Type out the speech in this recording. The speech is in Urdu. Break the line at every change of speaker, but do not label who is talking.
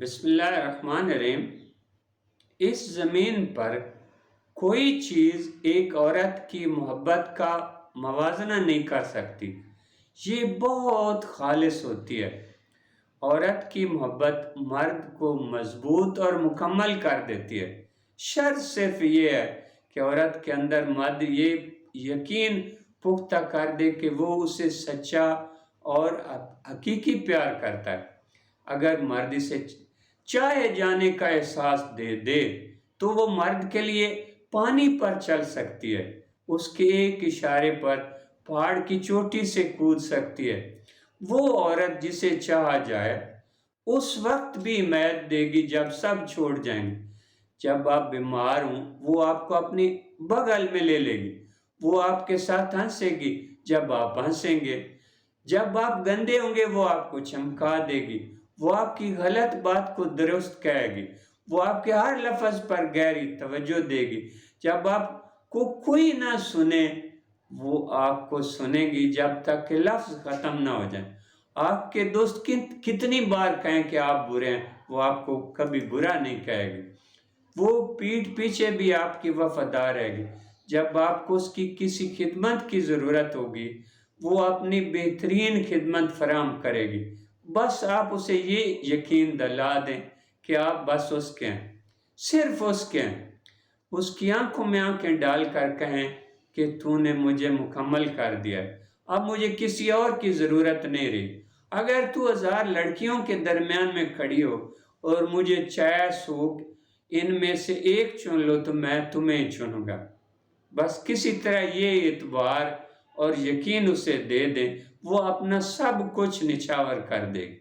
بسم اللہ الرحمن الرحیم۔ اس زمین پر کوئی چیز ایک عورت کی محبت کا موازنہ نہیں کر سکتی۔ یہ بہت خالص ہوتی ہے۔ عورت کی محبت مرد کو مضبوط اور مکمل کر دیتی ہے۔ شرط صرف یہ ہے کہ عورت کے اندر مرد یہ یقین پختہ کر دے کہ وہ اسے سچا اور حقیقی پیار کرتا ہے۔ اگر مرد اسے چاہے جانے کا احساس دے دے تو وہ مرد کے لیے پانی پر چل سکتی ہے، اس کے ایک اشارے پر پہاڑ کی چوٹی سے کود سکتی ہے۔ وہ عورت جسے چاہا جائے اس وقت بھی امید دے گی جب سب چھوڑ جائیں گے۔ جب آپ بیمار ہوں وہ آپ کو اپنی بغل میں لے لے گی، وہ آپ کے ساتھ ہنسے گی جب آپ ہنسیں گے، جب آپ گندے ہوں گے وہ آپ کو چمکا دے گی، وہ آپ کی غلط بات کو درست کہے گی، وہ آپ کے ہر لفظ پر گہری توجہ دے گی، جب آپ کو کوئی نہ سنے وہ آپ کو سنے گی جب تک کہ لفظ ختم نہ ہو جائیں۔ آپ کے دوست کتنی بار کہیں کہ آپ برے ہیں، وہ آپ کو کبھی برا نہیں کہے گی، وہ پیٹھ پیچھے بھی آپ کی وفادار رہے گی۔ جب آپ کو اس کی کسی خدمت کی ضرورت ہوگی وہ اپنی بہترین خدمت فراہم کرے گی۔ بس آپ اسے یہ یقین دلا دیں کہ آپ بس اس کے ہیں، صرف اس کے ہیں۔ اس کی آنکھوں میں آنکھیں ڈال کر کہیں کہ تو نے مجھے مکمل کر دیا ہے، اب مجھے کسی اور کی ضرورت نہیں رہی۔ اگر تو 1000 لڑکیوں کے درمیان میں کھڑی ہو اور مجھے چوائس ہو ان میں سے ایک چن لو تو میں تمہیں چنوں گا۔ بس کسی طرح یہ اعتبار اور یقین اسے دے دیں، وہ اپنا سب کچھ نچھاور کر دے گی۔